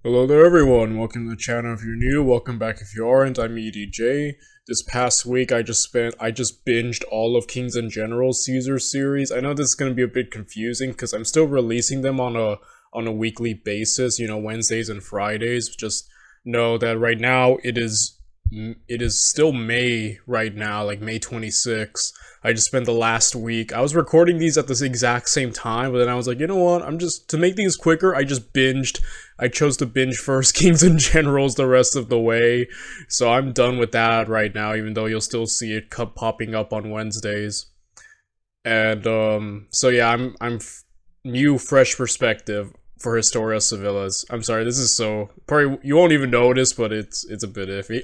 Hello there everyone, welcome to the channel if you're new, welcome back if you aren't, I'm EDJ. This past week I just binged all of Kings and Generals Caesar series. I know this is going to be a bit confusing because I'm still releasing them on a weekly basis, Wednesdays and Fridays. Just know that right now it is still May right now, like May 26th. I just spent the last week. I was recording these at the exact same time, but then I was like, you know what? To make things quicker, I just binged. I chose to binge first Kings and Generals the rest of the way. So I'm done with that right now, even though you'll still see it popping up on Wednesdays. And so yeah, new fresh perspective for Historia Civilis. I'm sorry, this is so probably you won't even notice, but it's a bit iffy.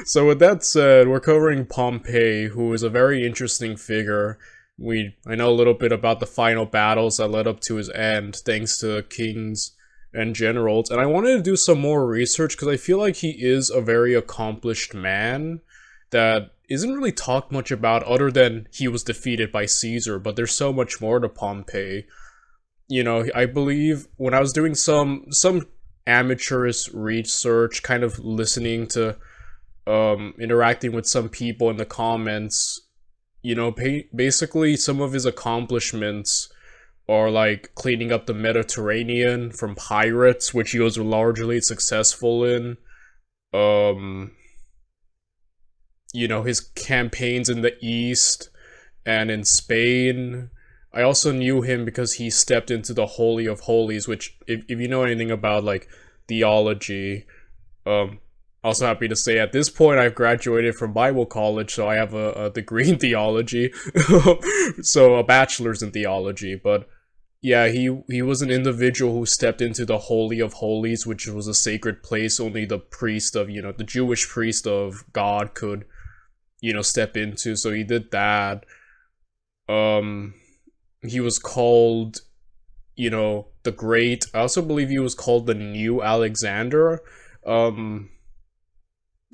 So with that said, we're covering Pompey, who is a very interesting figure. I know a little bit about the final battles that led up to his end, thanks to kings and generals, and I wanted to do some more research because I feel like he is a very accomplished man that isn't really talked much about other than he was defeated by Caesar, but there's so much more to Pompey. I believe when I was doing some amateurish research, kind of listening to interacting with some people in the comments, basically some of his accomplishments are like cleaning up the Mediterranean from pirates, which he was largely successful in. His campaigns in the East and in Spain. I also knew him because he stepped into the Holy of Holies, which, if you know anything about, like, theology, also happy to say at this point I've graduated from Bible college, so I have a degree in theology, so a bachelor's in theology, but yeah, he was an individual who stepped into the Holy of Holies, which was a sacred place only the priest of, the Jewish priest of God could, step into, so he did that. He was called, the Great. I also believe he was called the New Alexander.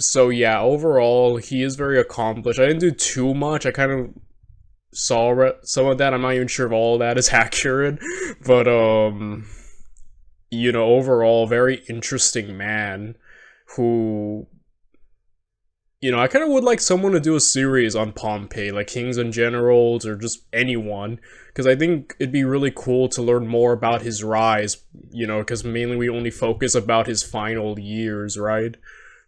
So yeah, overall, he is very accomplished. I didn't do too much. I kind of saw some of that. I'm not even sure if all of that is accurate. But, overall, very interesting man who... I kind of would like someone to do a series on Pompey, like Kings and Generals, or just anyone, because I think it'd be really cool to learn more about his rise, because mainly we only focus about his final years, right?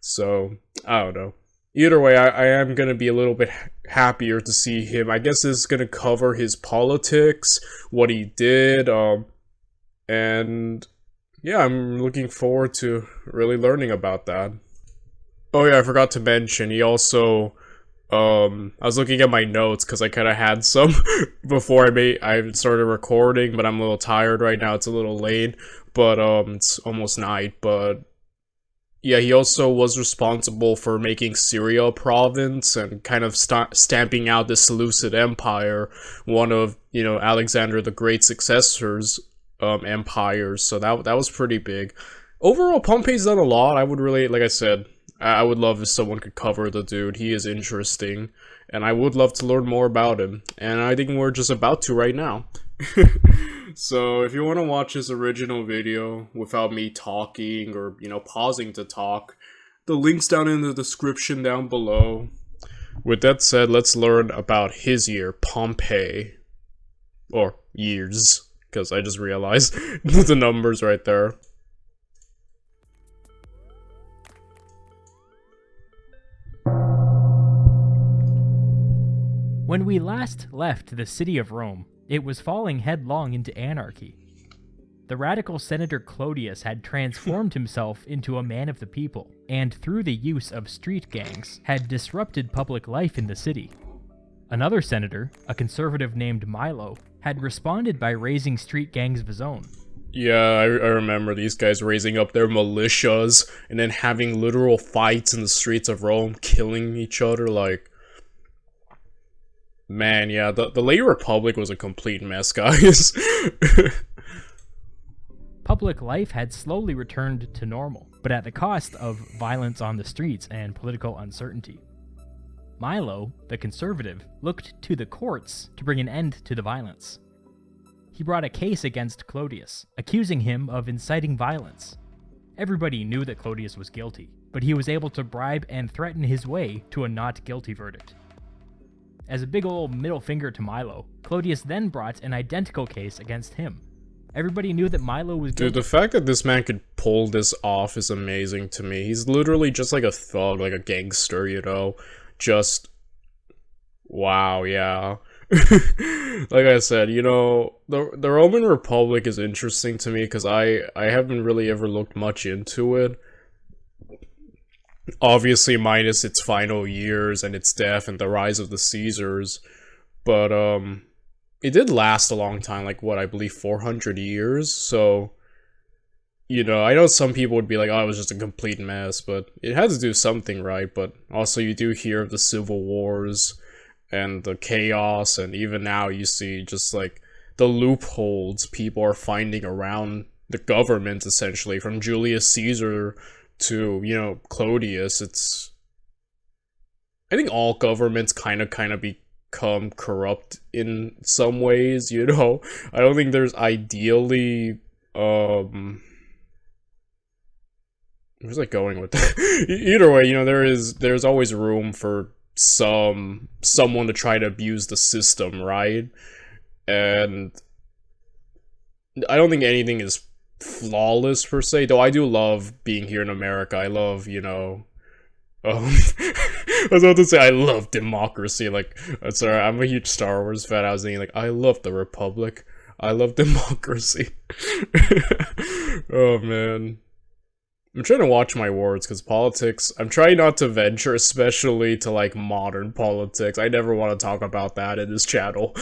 So, I don't know. Either way, I am going to be a little bit happier to see him. I guess this is going to cover his politics, what he did, and yeah, I'm looking forward to really learning about that. Oh yeah, I forgot to mention, he also, I was looking at my notes because I kind of had some before I started recording, but I'm a little tired right now, it's a little late, but, it's almost night, but, yeah, he also was responsible for making Syria a province and kind of stamping out the Seleucid Empire, one of, Alexander the Great's successors, empires, so that was pretty big. Overall, Pompey's done a lot. I would really, like I said, I would love if someone could cover the dude. He is interesting, and I would love to learn more about him. And I think we're just about to right now. So if you want to watch his original video without me talking or, pausing to talk, the link's down in the description down below. With that said, let's learn about his year, Pompey. Or years, because I just realized the numbers right there. When we last left the city of Rome, it was falling headlong into anarchy. The radical Senator Clodius had transformed himself into a man of the people, and through the use of street gangs, had disrupted public life in the city. Another senator, a conservative named Milo, had responded by raising street gangs of his own. Yeah, I remember these guys raising up their militias and then having literal fights in the streets of Rome, killing each other, like... Man, yeah, the late Republic was a complete mess, guys. Public life had slowly returned to normal, but at the cost of violence on the streets and political uncertainty. Milo, the conservative, looked to the courts to bring an end to the violence. He brought a case against Clodius, accusing him of inciting violence. Everybody knew that Clodius was guilty, but he was able to bribe and threaten his way to a not guilty verdict. As a big ol' middle finger to Milo, Clodius then brought an identical case against him. Everybody knew that Milo was guilty. Dude, the fact that this man could pull this off is amazing to me. He's literally just like a thug, like a gangster, you know? Just... wow, yeah. Like I said, you know, the Roman Republic is interesting to me because I haven't really ever looked much into it. Obviously, minus its final years and its death and the rise of the Caesars. But, it did last a long time, like, what, I believe 400 years? So, you know, I know some people would be like, oh, it was just a complete mess, but it had to do something right. But also, you do hear of the civil wars and the chaos, and even now you see just, like, the loopholes people are finding around the government, essentially, from Julius Caesar to, you know, Clodius. It's... I think all governments kind of become corrupt in some ways, you know? I don't think there's ideally, where's I going with that? Either way, you know, there's always room for someone to try to abuse the system, right? And I don't think anything is flawless per se, though I do love being here in America. I love, you know, I was about to say I love democracy, like, sorry, I'm a huge Star Wars fan. I was thinking, like, I love the Republic. I love democracy. Oh, man. I'm trying to watch my words, because politics, I'm trying not to venture, especially to, like, modern politics. I never want to talk about that in this channel.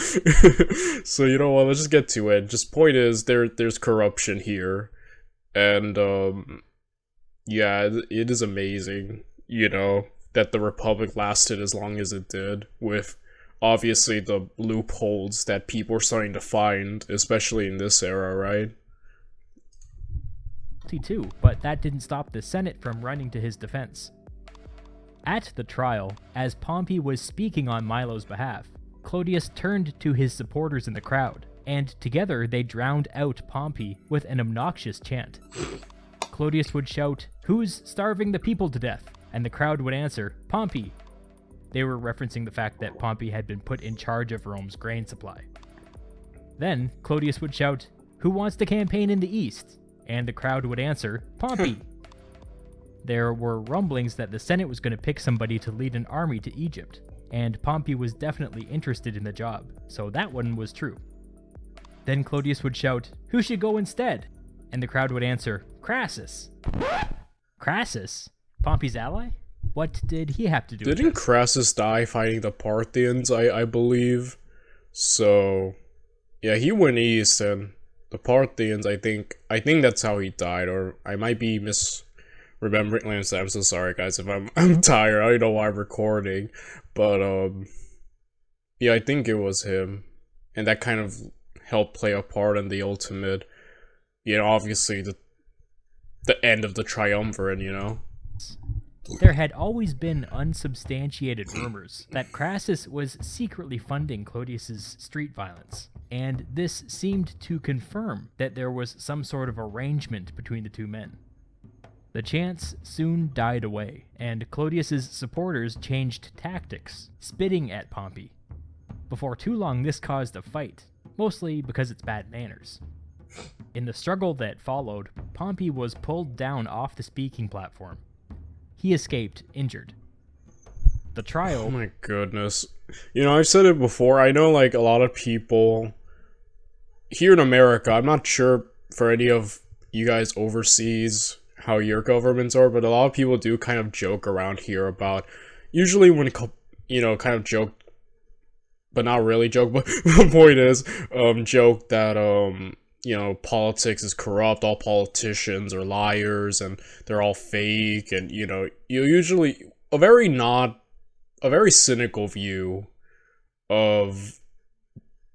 So, you know what, let's just get to it. Just point is, there's corruption here. And, yeah, it is amazing, you know, that the Republic lasted as long as it did, with, obviously, the loopholes that people are starting to find, especially in this era, right? Too, but that didn't stop the Senate from running to his defense. At the trial, as Pompey was speaking on Milo's behalf, Clodius turned to his supporters in the crowd, and together they drowned out Pompey with an obnoxious chant. Clodius would shout, "Who's starving the people to death?" And the crowd would answer, "Pompey." They were referencing the fact that Pompey had been put in charge of Rome's grain supply. Then Clodius would shout, "Who wants to campaign in the east?" And the crowd would answer, "Pompey." There were rumblings that the Senate was going to pick somebody to lead an army to Egypt, and Pompey was definitely interested in the job, so that one was true. Then Clodius would shout, "Who should go instead?" And the crowd would answer, "Crassus." Crassus? Pompey's ally? What did he have to do with Didn't this? Crassus die fighting the Parthians, I believe? So, yeah, he went east, and the Parthians, I think that's how he died, or I might be misremembering. I'm so sorry, guys, if I'm tired. I don't know why I'm recording, but yeah, I think it was him, and that kind of helped play a part in the ultimate, you know, obviously the end of the triumvirate, you know. There had always been unsubstantiated rumors that Crassus was secretly funding Clodius's street violence, and this seemed to confirm that there was some sort of arrangement between the two men. The chants soon died away, and Clodius's supporters changed tactics, spitting at Pompey. Before too long, this caused a fight, mostly because it's bad manners. In the struggle that followed, Pompey was pulled down off the speaking platform. He escaped injured. The trial... Oh my goodness. You know, I've said it before, I know, like, a lot of people here in America, I'm not sure for any of you guys overseas how your governments are, but a lot of people do kind of joke around here about, usually when, you know, kind of joke, but not really joke, but the point is, joke that, you know, politics is corrupt, all politicians are liars, and they're all fake, and, you know, you usually, a very cynical view of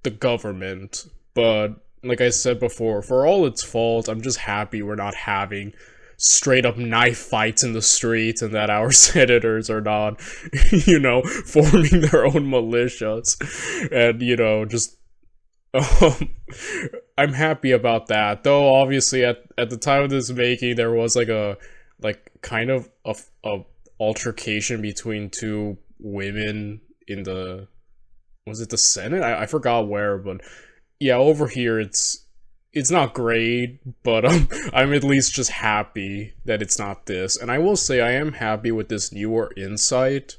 the government, but, like I said before, for all its faults, I'm just happy we're not having straight-up knife fights in the streets, and that our senators are not, you know, forming their own militias, and, you know, just Um, I'm happy about that. Though obviously at the time of this making there was like a kind of a altercation between two women in the, was it the Senate? I forgot where, but yeah, over here it's not great, but I'm at least just happy that it's not this. And I will say I am happy with this newer insight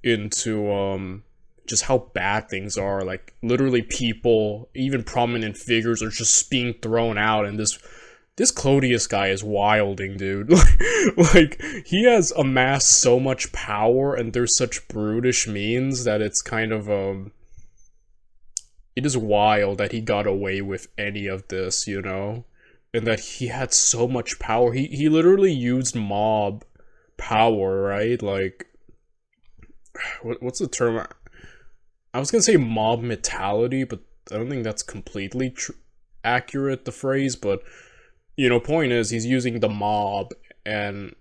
into just how bad things are. Like literally people, even prominent figures are just being thrown out, and this Clodius guy is wilding, dude. Like he has amassed so much power and there's such brutish means that it's kind of it is wild that he got away with any of this, you know? And that he had so much power. He literally used mob power, right? Like, what's the term? I was gonna say mob mentality, but I don't think that's completely accurate, the phrase. But, you know, point is, he's using the mob and,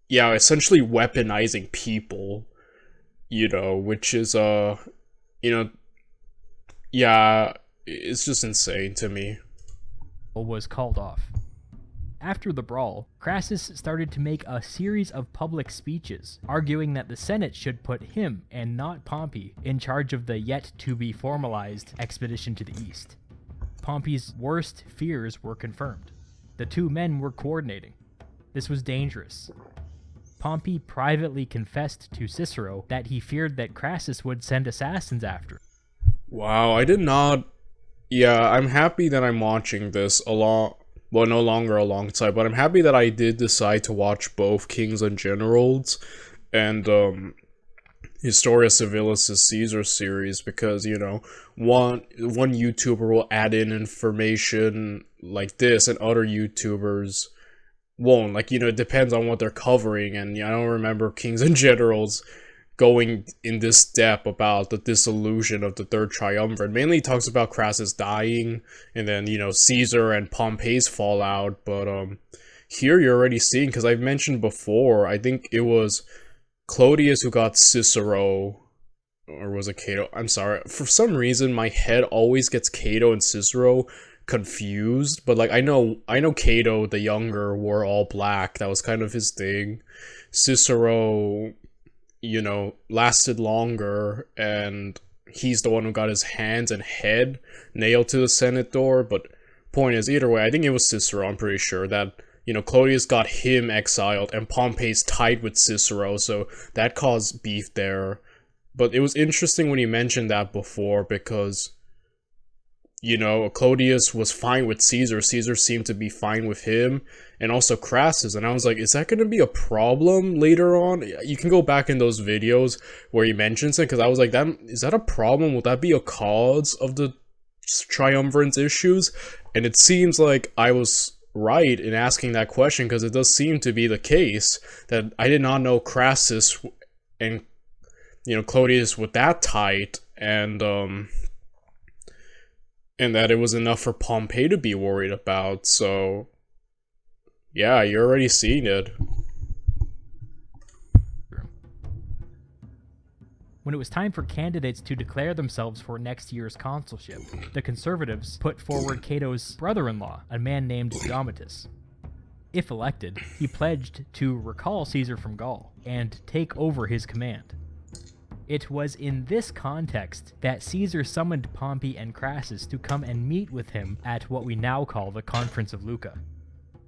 yeah, essentially weaponizing people, you know, which is, you know, yeah, it's just insane to me. Was called off. After the brawl, Crassus started to make a series of public speeches, arguing that the Senate should put him, and not Pompey, in charge of the yet-to-be-formalized expedition to the east. Pompey's worst fears were confirmed. The two men were coordinating. This was dangerous. Pompey privately confessed to Cicero that he feared that Crassus would send assassins after him. Wow, I did not... Yeah, I'm happy that I'm watching this well, no longer alongside, but I'm happy that I did decide to watch both Kings and Generals and Historia Civilis' Caesar series, because, you know, one YouTuber will add in information like this and other YouTubers won't. Like, you know, it depends on what they're covering, and I don't remember Kings and Generals going in this depth about the dissolution of the Third Triumvirate. Mainly talks about Crassus dying, and then, you know, Caesar and Pompey's fallout, but here you're already seeing, because I've mentioned before, I think it was Clodius who got Cicero, or was it Cato? I'm sorry, for some reason my head always gets Cato and Cicero confused, but like I know Cato the younger wore all black, that was kind of his thing. Cicero, you know, lasted longer, and he's the one who got his hands and head nailed to the Senate door. But point is, either way, I think it was Cicero, I'm pretty sure, that, you know, Clodius got him exiled, and Pompey's tied with Cicero, so that caused beef there. But it was interesting when he mentioned that before, because, you know, Clodius was fine with Caesar seemed to be fine with him, and also Crassus, and I was like, is that going to be a problem later on? You can go back in those videos where he mentions it, because I was like, is that a problem? Will that be a cause of the triumvirate's issues? And it seems like I was right in asking that question, because it does seem to be the case that I did not know Crassus and, you know, Clodius were that tight, and that it was enough for Pompey to be worried about. So yeah, you're already seeing it. When it was time for candidates to declare themselves for next year's consulship, the conservatives put forward Cato's brother-in-law, a man named Domitus. If elected, he pledged to recall Caesar from Gaul and take over his command. It was in this context that Caesar summoned Pompey and Crassus to come and meet with him at what we now call the Conference of Luca.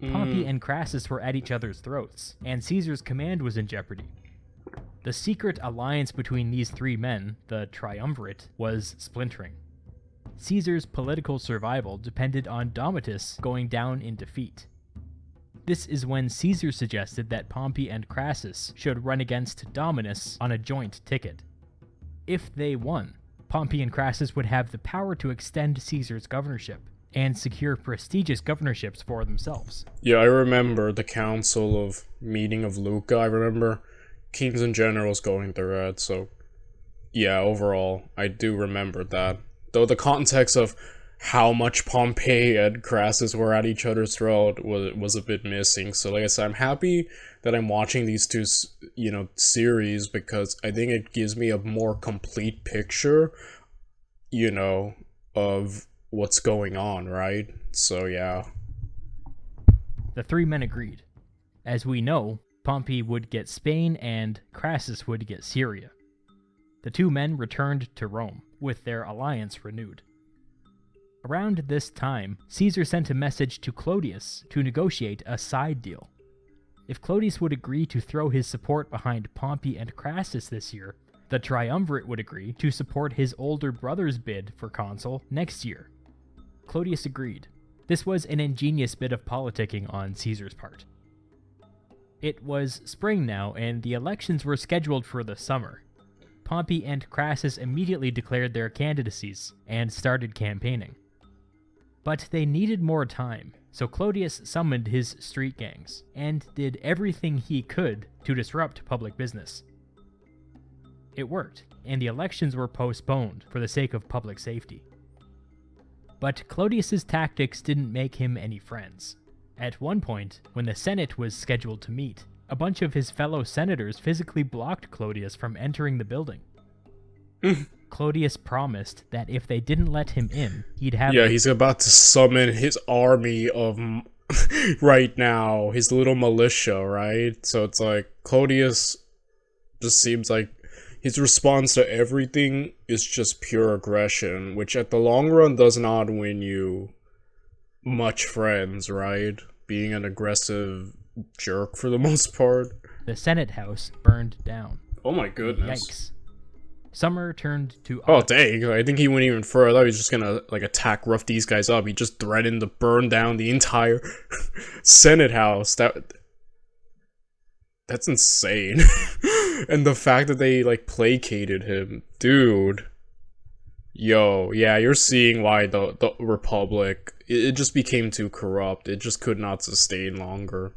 Pompey and Crassus were at each other's throats, and Caesar's command was in jeopardy. The secret alliance between these three men, the Triumvirate, was splintering. Caesar's political survival depended on Domitus going down in defeat. This is when Caesar suggested that Pompey and Crassus should run against Dominus on a joint ticket. If they won, Pompey and Crassus would have the power to extend Caesar's governorship and secure prestigious governorships for themselves. Yeah, I remember the council of meeting of Luca. I remember Kings and Generals going through that, so yeah, overall, I do remember that. Though the context of how much Pompey and Crassus were at each other's throat was a bit missing. So like I said, I'm happy that I'm watching these two, you know, series, because I think it gives me a more complete picture, you know, of what's going on, right? So yeah. The three men agreed. As we know, Pompey would get Spain and Crassus would get Syria. The two men returned to Rome, with their alliance renewed. Around this time, Caesar sent a message to Clodius to negotiate a side deal. If Clodius would agree to throw his support behind Pompey and Crassus this year, the triumvirate would agree to support his older brother's bid for consul next year. Clodius agreed. This was an ingenious bit of politicking on Caesar's part. It was spring now, and the elections were scheduled for the summer. Pompey and Crassus immediately declared their candidacies and started campaigning. But they needed more time, so Clodius summoned his street gangs and did everything he could to disrupt public business. It worked, and the elections were postponed for the sake of public safety. But Clodius's tactics didn't make him any friends. At one point, when the Senate was scheduled to meet, a bunch of his fellow senators physically blocked Clodius from entering the building. Clodius promised that if they didn't let him in, he'd have... Yeah, he's about to summon his army of... right now, his little militia, right? So it's like, Clodius just seems like his response to everything is just pure aggression, which at the long run does not win you much friends, right? Being an aggressive jerk for the most part. The Senate house burned down. Oh my goodness. Yikes. Summer turned to... Oh dang, I think he went even further. I thought he was just gonna, like, rough these guys up. He just threatened to burn down the entire Senate house. That's insane. And the fact that they, like, placated him. Dude. Yo, yeah, you're seeing why the Republic, it just became too corrupt. It just could not sustain longer.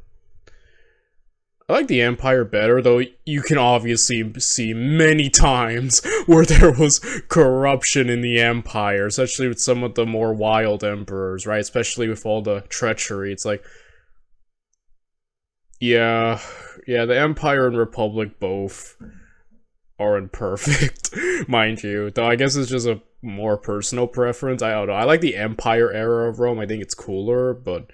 I like the Empire better, though you can obviously see many times where there was corruption in the Empire, especially with some of the more wild emperors, right? Especially with all the treachery. It's like, yeah, the Empire and Republic both aren't perfect, mind you. Though I guess it's just a more personal preference. I don't know. I like the Empire era of Rome. I think it's cooler, but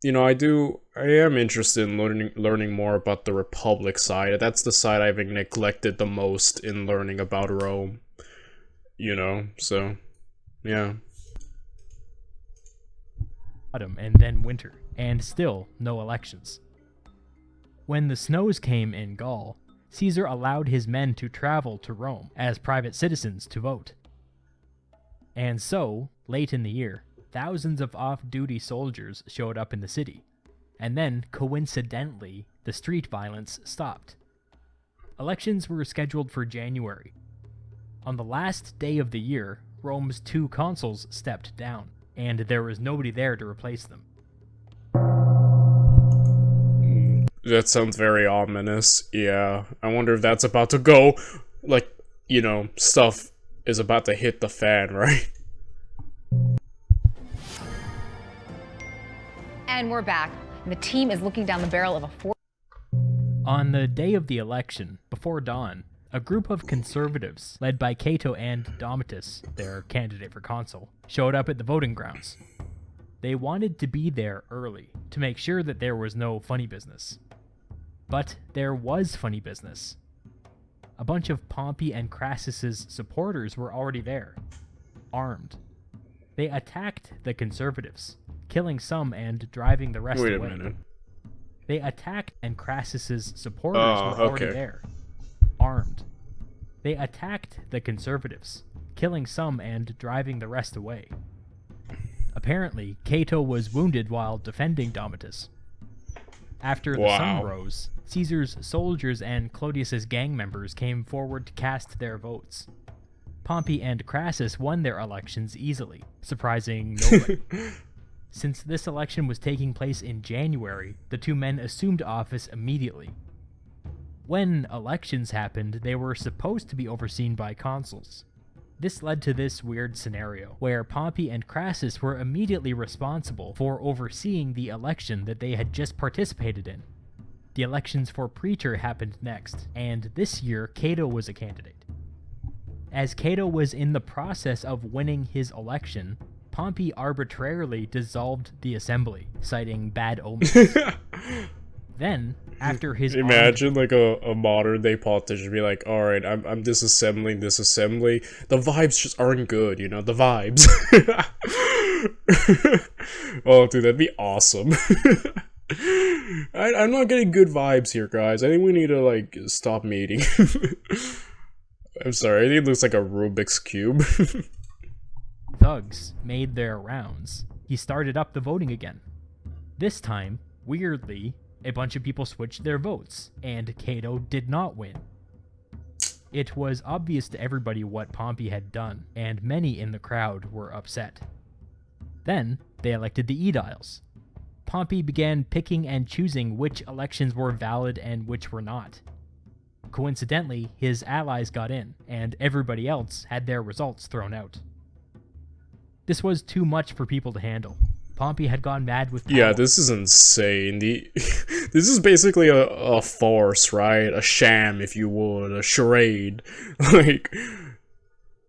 you know, I am interested in learning more about the Republic side. That's the side I've neglected the most in learning about Rome. You know, so yeah. Autumn and then winter, and still no elections. When the snows came in Gaul, Caesar allowed his men to travel to Rome as private citizens to vote. And so, late in the year, thousands of off-duty soldiers showed up in the city, and then, coincidentally, the street violence stopped. Elections were scheduled for January. On the last day of the year, Rome's two consuls stepped down, and there was nobody there to replace them. That sounds very ominous, yeah. I wonder if that's about to go, like, you know, stuff is about to hit the fan, right? And we're back. And the team is looking down the barrel of a On the day of the election, before dawn, a group of conservatives, led by Cato and Domitus, their candidate for consul, showed up at the voting grounds. They wanted to be there early, to make sure that there was no funny business. But there was funny business. A bunch of Pompey and Crassus's supporters were already there, armed. They attacked the conservatives, killing some and driving the rest away. Wait a minute. They attacked, and Crassus's supporters were already there, armed. They attacked the conservatives, killing some and driving the rest away. Apparently, Cato was wounded while defending Domitus. After the sun rose, Caesar's soldiers and Clodius's gang members came forward to cast their votes. Pompey and Crassus won their elections easily, surprising nobody. Since this election was taking place in January, the two men assumed office immediately. When elections happened, they were supposed to be overseen by consuls. This led to this weird scenario, where Pompey and Crassus were immediately responsible for overseeing the election that they had just participated in. The elections for praetor happened next, and this year Cato was a candidate. As Cato was in the process of winning his election, Pompey arbitrarily dissolved the assembly, citing bad omens. Then, after his Imagine like a modern day politician be like, alright, I'm disassembling this assembly. The vibes just aren't good, you know, the vibes. Oh dude, that'd be awesome. I'm not getting good vibes here, guys. I think we need to like stop meeting. I'm sorry, I think it looks like a Rubik's Cube. thugs made their rounds, he started up the voting again. This time, weirdly, a bunch of people switched their votes, and Cato did not win. It was obvious to everybody what Pompey had done, and many in the crowd were upset. Then, they elected the aediles. Pompey began picking and choosing which elections were valid and which were not. Coincidentally, his allies got in, and everybody else had their results thrown out. This was too much for people to handle. Pompey had gone mad with power. Yeah, this is insane. This is basically a farce, right? A sham, if you would. A charade. Like,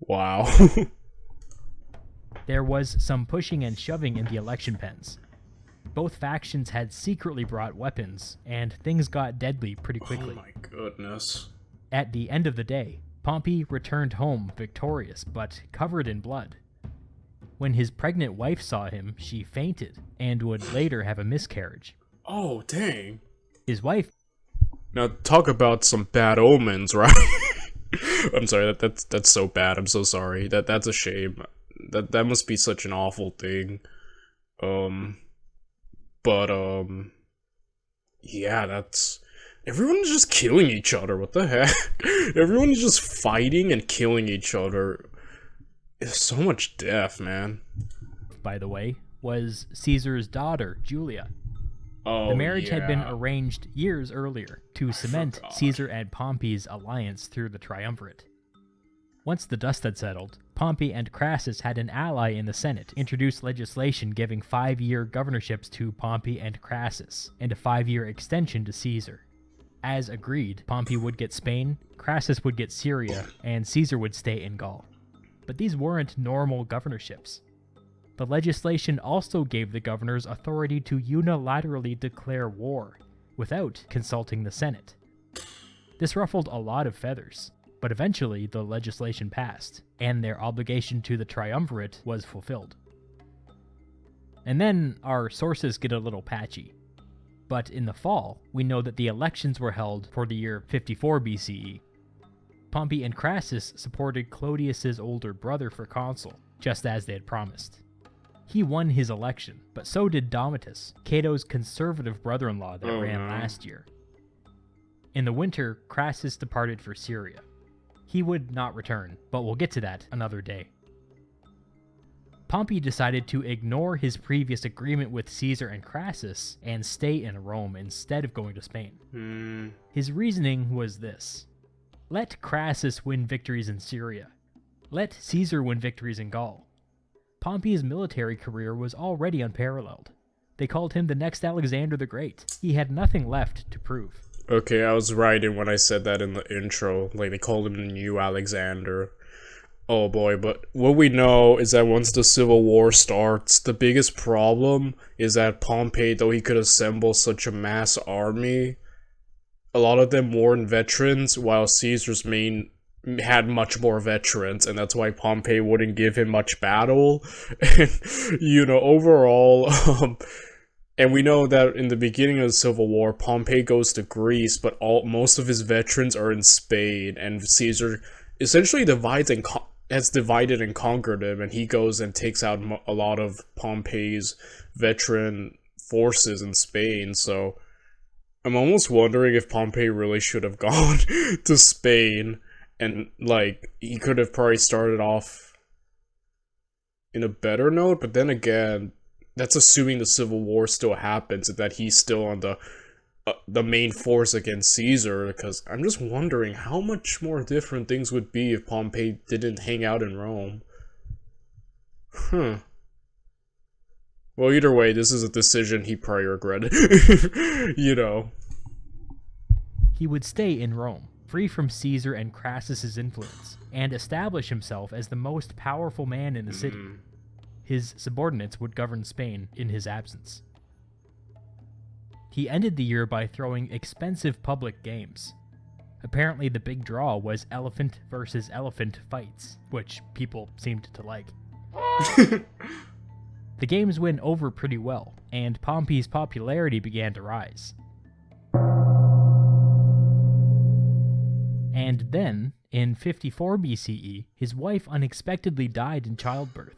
wow. There was some pushing and shoving in the election pens. Both factions had secretly brought weapons, and things got deadly pretty quickly. Oh my goodness. At the end of the day, Pompey returned home victorious, but covered in blood. When his pregnant wife saw him, she fainted, and would later have a miscarriage. Oh, dang. His wife... Now, talk about some bad omens, right? I'm sorry, that's so bad. I'm so sorry. That's a shame. That must be such an awful thing. Yeah, that's... Everyone's just killing each other, what the heck? Everyone's just fighting and killing each other. There's so much death, man. By the way, was Caesar's daughter, Julia. Oh, the marriage had been yeah. arranged years earlier to cement Caesar and Pompey's alliance through the triumvirate. Once the dust had settled, Pompey and Crassus had an ally in the Senate introduce legislation giving 5-year governorships to Pompey and Crassus, and a 5-year extension to Caesar. As agreed, Pompey would get Spain, Crassus would get Syria, and Caesar would stay in Gaul. But these weren't normal governorships. The legislation also gave the governors authority to unilaterally declare war, without consulting the Senate. This ruffled a lot of feathers, but eventually the legislation passed, and their obligation to the triumvirate was fulfilled. And then our sources get a little patchy. But in the fall, we know that the elections were held for the year 54 BCE. Pompey and Crassus supported Clodius's older brother for consul, just as they had promised. He won his election, but so did Domitus, Cato's conservative brother-in-law that ran last year. In the winter, Crassus departed for Syria. He would not return, but we'll get to that another day. Pompey decided to ignore his previous agreement with Caesar and Crassus and stay in Rome instead of going to Spain. His reasoning was this. Let Crassus win victories in Syria. Let Caesar win victories in Gaul. Pompey's military career was already unparalleled. They called him the next Alexander the Great. He had nothing left to prove. Okay, I was right in when I said that in the intro. Like, they called him the new Alexander. Oh boy, but what we know is that once the Civil War starts, the biggest problem is that Pompey, though he could assemble such a mass army, a lot of them weren't veterans, while Caesar's had much more veterans, and that's why Pompey wouldn't give him much battle. And, you know, overall, and we know that in the beginning of the Civil War, Pompey goes to Greece, but most of his veterans are in Spain, and Caesar essentially has divided and conquered him, and he goes and takes out a lot of Pompey's veteran forces in Spain. So I'm almost wondering if Pompey really should have gone to Spain, and like he could have probably started off in a better note, but then again, that's assuming the Civil War still happens and that he's still on the main force against Caesar, because I'm just wondering how much more different things would be if Pompey didn't hang out in Rome. Well, either way, this is a decision he probably regretted. You know. He would stay in Rome, free from Caesar and Crassus's influence, and establish himself as the most powerful man in the city. His subordinates would govern Spain in his absence. He ended the year by throwing expensive public games. Apparently the big draw was elephant versus elephant fights, which people seemed to like. The games went over pretty well, and Pompey's popularity began to rise. And then, in 54 BCE, his wife unexpectedly died in childbirth.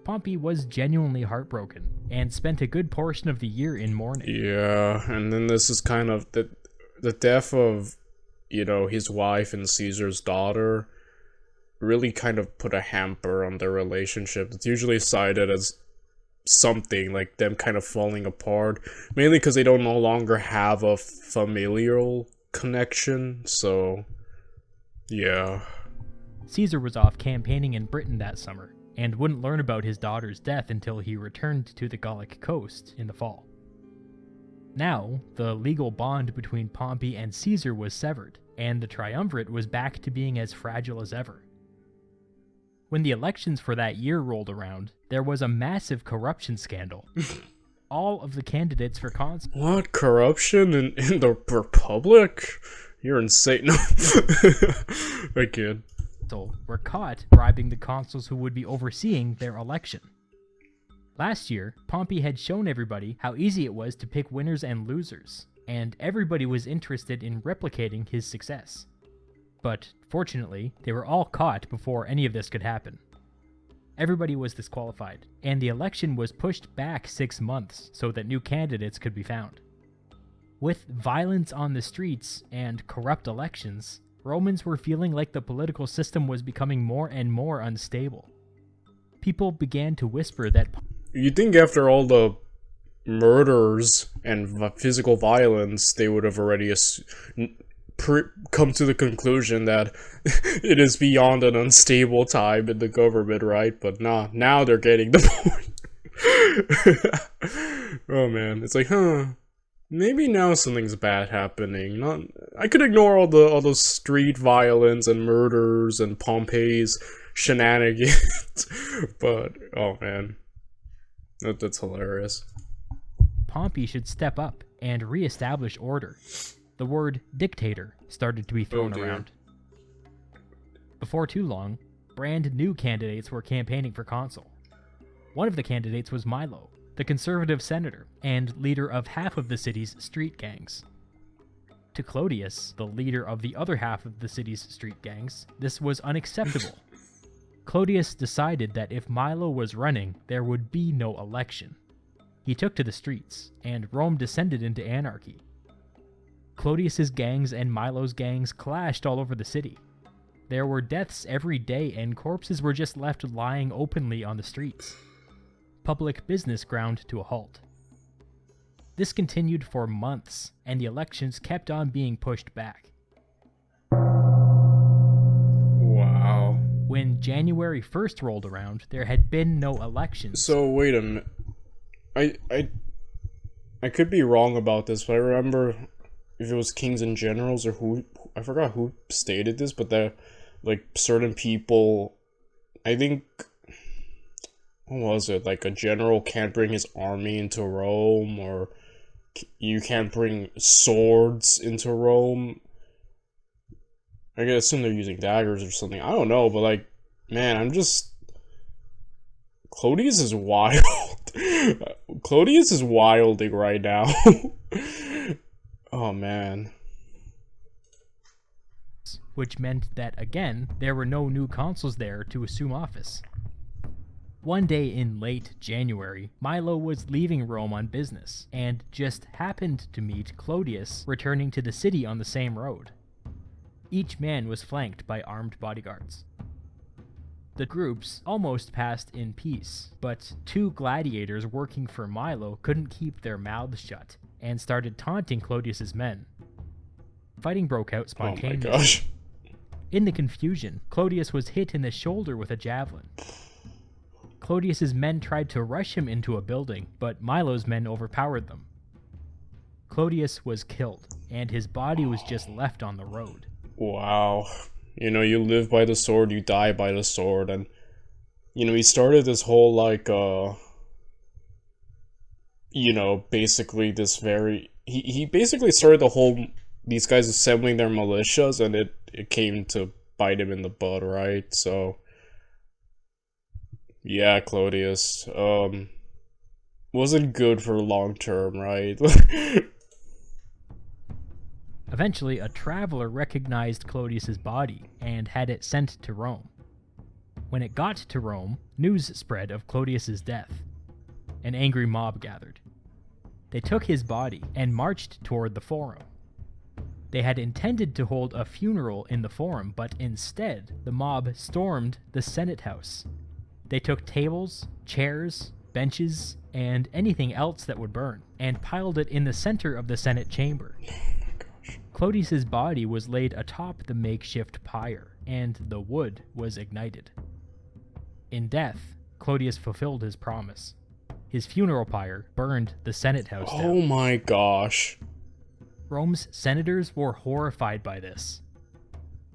Pompey was genuinely heartbroken, and spent a good portion of the year in mourning. Yeah, and then this is kind of the death of, you know, his wife and Caesar's daughter really kind of put a hamper on their relationship. It's usually cited as something like them kind of falling apart, mainly because they don't no longer have a familial connection, so yeah. Caesar was off campaigning in Britain that summer, and wouldn't learn about his daughter's death until he returned to the Gallic coast in the fall. Now, the legal bond between Pompey and Caesar was severed, and the triumvirate was back to being as fragile as ever. When the elections for that year rolled around, there was a massive corruption scandal. All of the candidates for consul— What? Corruption in the Republic? You're insane. No. I kid. were caught bribing the consuls who would be overseeing their election. Last year, Pompey had shown everybody how easy it was to pick winners and losers, and everybody was interested in replicating his success. But, fortunately, they were all caught before any of this could happen. Everybody was disqualified, and the election was pushed back 6 months so that new candidates could be found. With violence on the streets and corrupt elections, Romans were feeling like the political system was becoming more and more unstable. People began to whisper that— You'd think after all the murders and physical violence, they would have already come to the conclusion that it is beyond an unstable time in the government, right? But nah, now they're getting the point. Oh man, it's like, maybe now something's bad happening. I could ignore all the street violence and murders and Pompey's shenanigans, but oh man, that's hilarious. Pompey should step up and re-establish order. The word dictator started to be thrown around. Before too long, brand new candidates were campaigning for consul. One of the candidates was Milo, the conservative senator and leader of half of the city's street gangs. To Clodius, the leader of the other half of the city's street gangs, this was unacceptable. Clodius decided that if Milo was running, there would be no election. He took to the streets, and Rome descended into anarchy. Clodius's gangs and Milo's gangs clashed all over the city. There were deaths every day, and corpses were just left lying openly on the streets. Public business ground to a halt. This continued for months, and the elections kept on being pushed back. Wow. When January 1st rolled around, there had been no elections. So wait a minute. I could be wrong about this, but I remember if it was kings and generals or who, I forgot who stated this, but that like certain people, I think, what was it, like a general can't bring his army into Rome, or you can't bring swords into Rome. I assume they're using daggers or something, I don't know, but like, man, Clodius is wild. Clodius is wilding right now. Oh man. Which meant that, again, there were no new consuls there to assume office. One day in late January, Milo was leaving Rome on business, and just happened to meet Clodius returning to the city on the same road. Each man was flanked by armed bodyguards. The groups almost passed in peace, but two gladiators working for Milo couldn't keep their mouths shut, and started taunting Clodius's men. Fighting broke out spontaneously. Oh my gosh. In the confusion, Clodius was hit in the shoulder with a javelin. Clodius's men tried to rush him into a building, but Milo's men overpowered them. Clodius was killed. and his body was just left on the road. Wow. You know, you live by the sword, you die by the sword, and you know, he started this whole like you know, basically this very he basically started the whole these guys assembling their militias, and it came to bite him in the butt, right? So yeah, Clodius wasn't good for long term, right? Eventually, a traveler recognized Clodius's body and had it sent to Rome. When it got to Rome, news spread of Clodius's death. An angry mob gathered. They took his body and marched toward the Forum. They had intended to hold a funeral in the Forum, but instead, the mob stormed the Senate House. They took tables, chairs, benches, and anything else that would burn, and piled it in the center of the Senate chamber. Clodius's body was laid atop the makeshift pyre, and the wood was ignited. In death, Clodius fulfilled his promise. His funeral pyre burned the Senate House down. Oh my gosh. Rome's senators were horrified by this.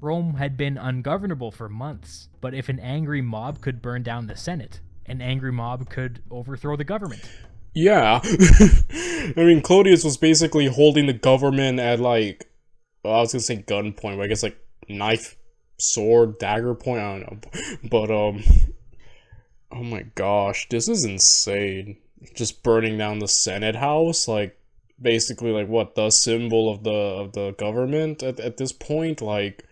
Rome had been ungovernable for months, but if an angry mob could burn down the Senate, an angry mob could overthrow the government. Yeah. I mean, Clodius was basically holding the government at, like, well, I was gonna say gunpoint, but I guess, like, knife, sword, dagger point, I don't know. But, oh my gosh, this is insane. Just burning down the Senate House, like, basically, like, what, the symbol of the government at this point? Like,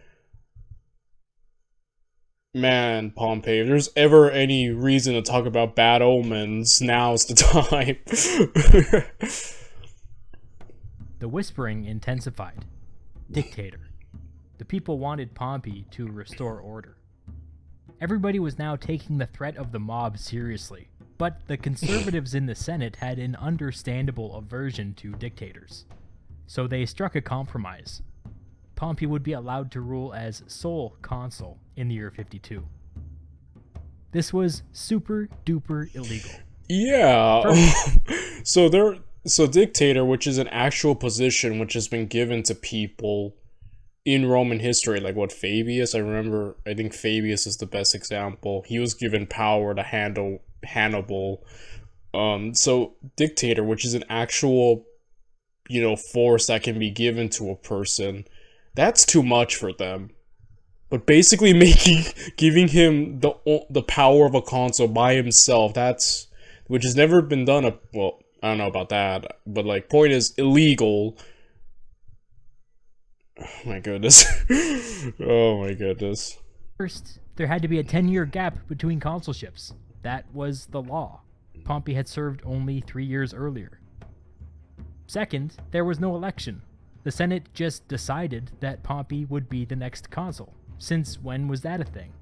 man, Pompey, if there's ever any reason to talk about bad omens, now's the time. The whispering intensified. Dictator. The people wanted Pompey to restore order. Everybody was now taking the threat of the mob seriously, but the conservatives in the Senate had an understandable aversion to dictators. So they struck a compromise. Pompey would be allowed to rule as sole consul in the year 52. This was super duper illegal. Yeah. So dictator, which is an actual position which has been given to people in Roman history, like what, Fabius? I think Fabius is the best example. He was given power to handle Hannibal. So dictator, which is an actual, you know, force that can be given to a person, that's too much for them. But basically giving him the power of a consul by himself, which has never been done, well, I don't know about that, but like, point is, illegal. Oh my goodness. Oh my goodness. First, there had to be a 10-year gap between consulships. That was the law. Pompey had served only 3 years earlier. Second, there was no election. The Senate just decided that Pompey would be the next consul. Since when was that a thing?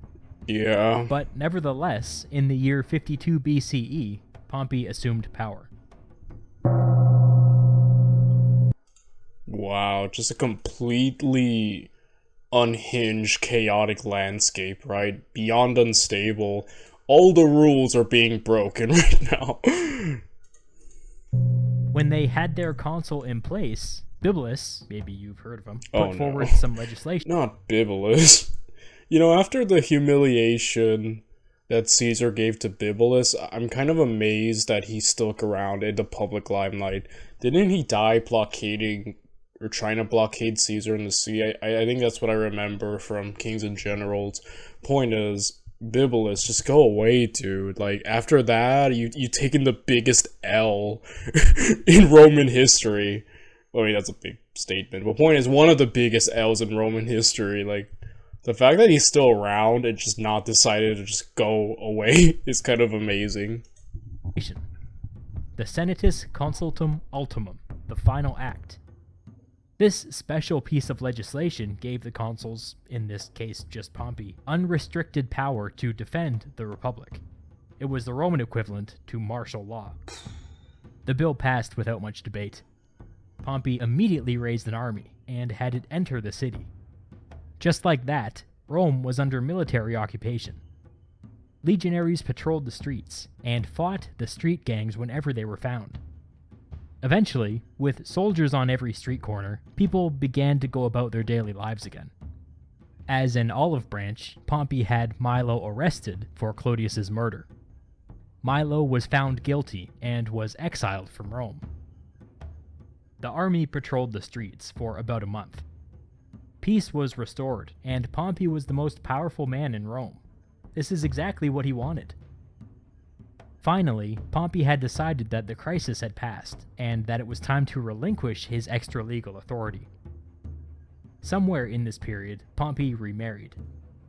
Yeah. But nevertheless, in the year 52 B.C.E., Pompey assumed power. Wow, just a completely unhinged, chaotic landscape, right? Beyond unstable. All the rules are being broken right now. When they had their consul in place, Bibulus, maybe you've heard of him, Oh, put no. forward some legislation. Not Bibulus. You know, after the humiliation that Caesar gave to Bibulus, I'm kind of amazed that he stuck around in the public limelight. Didn't he die blockading, or trying to blockade Caesar in the sea? I think that's what I remember from Kings and Generals. Point is, Bibulus, just go away, dude. Like, after that, you taken the biggest L in Roman history. I mean, that's a big statement, but point is, one of the biggest L's in Roman history. Like, the fact that he's still around and just not decided to just go away is kind of amazing. The Senatus Consultum Ultimum, the final act. This special piece of legislation gave the consuls, in this case just Pompey, unrestricted power to defend the Republic. It was the Roman equivalent to martial law. The bill passed without much debate. Pompey immediately raised an army and had it enter the city. Just like that, Rome was under military occupation. Legionaries patrolled the streets and fought the street gangs whenever they were found. Eventually, with soldiers on every street corner, people began to go about their daily lives again. As an olive branch, Pompey had Milo arrested for Clodius's murder. Milo was found guilty and was exiled from Rome. The army patrolled the streets for about a month. Peace was restored, and Pompey was the most powerful man in Rome. This is exactly what he wanted. Finally, Pompey had decided that the crisis had passed, and that it was time to relinquish his extra-legal authority. Somewhere in this period, Pompey remarried.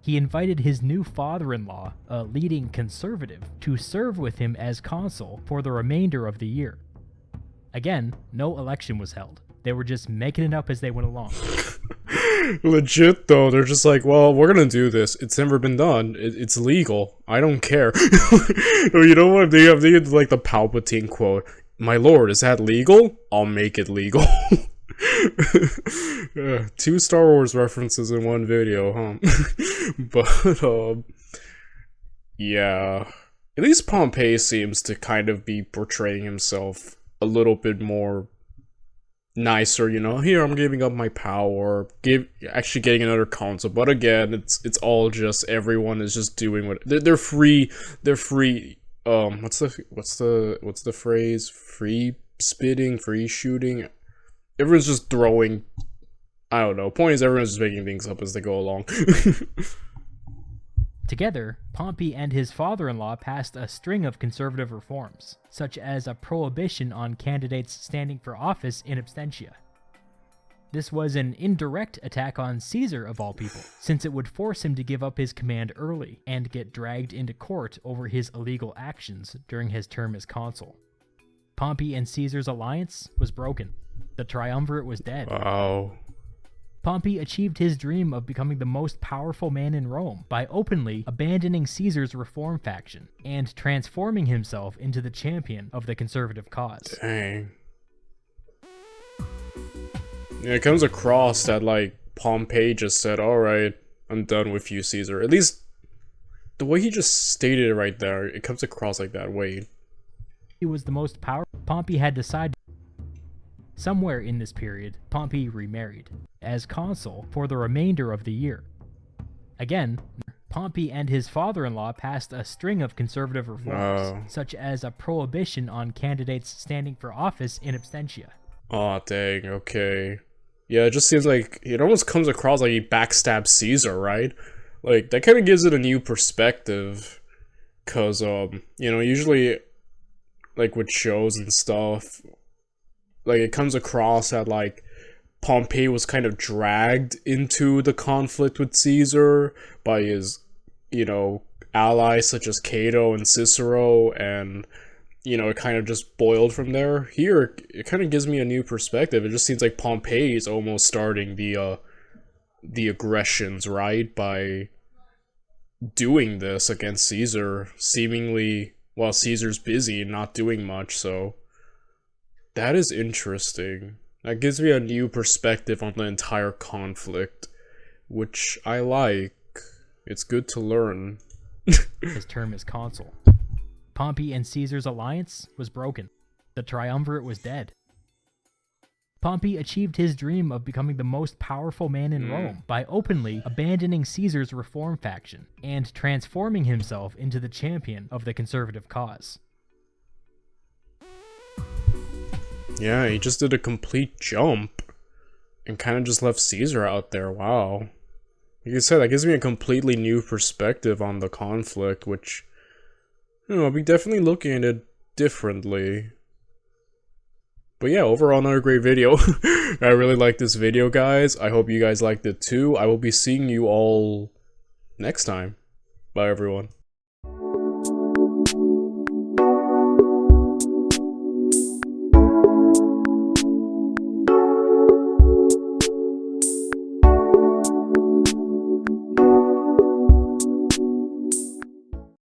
He invited his new father-in-law, a leading conservative, to serve with him as consul for the remainder of the year. Again, no election was held. They were just making it up as they went along. Legit though, they're just like, well, we're gonna do this. It's never been done. It's legal. I don't care. You know what? They have like the Palpatine quote. My lord, is that legal? I'll make it legal. 2 Star Wars references in one video, huh? But yeah. At least Pompey seems to kind of be portraying himself a little bit more nicer, you know. Here, I'm giving up my power, actually getting another console. But again, it's all just, everyone is just doing what they're free. What's the phrase? Free spitting, free shooting. Everyone's just throwing. I don't know. Point is, everyone's just making things up as they go along. Together, Pompey and his father-in-law passed a string of conservative reforms, such as a prohibition on candidates standing for office in absentia. This was an indirect attack on Caesar of all people, since it would force him to give up his command early and get dragged into court over his illegal actions during his term as consul. Pompey and Caesar's alliance was broken. The triumvirate was dead. Wow. Pompey achieved his dream of becoming the most powerful man in Rome by openly abandoning Caesar's reform faction and transforming himself into the champion of the conservative cause. Dang. Yeah, it comes across that, like, Pompey just said, alright, I'm done with you, Caesar. At least, the way he just stated it right there, it comes across like that way. He was the most powerful. Pompey had decided. Somewhere in this period, Pompey remarried, as consul for the remainder of the year. Again, Pompey and his father-in-law passed a string of conservative reforms, such as a prohibition on candidates standing for office in absentia. Aw, dang, okay. Yeah, it just seems like, it almost comes across like he backstabbed Caesar, right? Like, that kind of gives it a new perspective, cause, you know, usually, like, with shows and stuff, like, it comes across that, like, Pompey was kind of dragged into the conflict with Caesar by his, you know, allies such as Cato and Cicero, and, you know, it kind of just boiled from there. Here, it kind of gives me a new perspective. It just seems like Pompey is almost starting the aggressions, right? By doing this against Caesar, seemingly, while Caesar's busy and not doing much, so that is interesting. That gives me a new perspective on the entire conflict, which I like. It's good to learn. His term as consul. Pompey and Caesar's alliance was broken. The triumvirate was dead. Pompey achieved his dream of becoming the most powerful man in Rome by openly abandoning Caesar's reform faction and transforming himself into the champion of the conservative cause. Yeah, he just did a complete jump and kind of just left Caesar out there. Wow. Like I said, that gives me a completely new perspective on the conflict, which, you know, I'll be definitely looking at it differently. But yeah, overall, another great video. I really like this video, guys. I hope you guys liked it too. I will be seeing you all next time. Bye, everyone.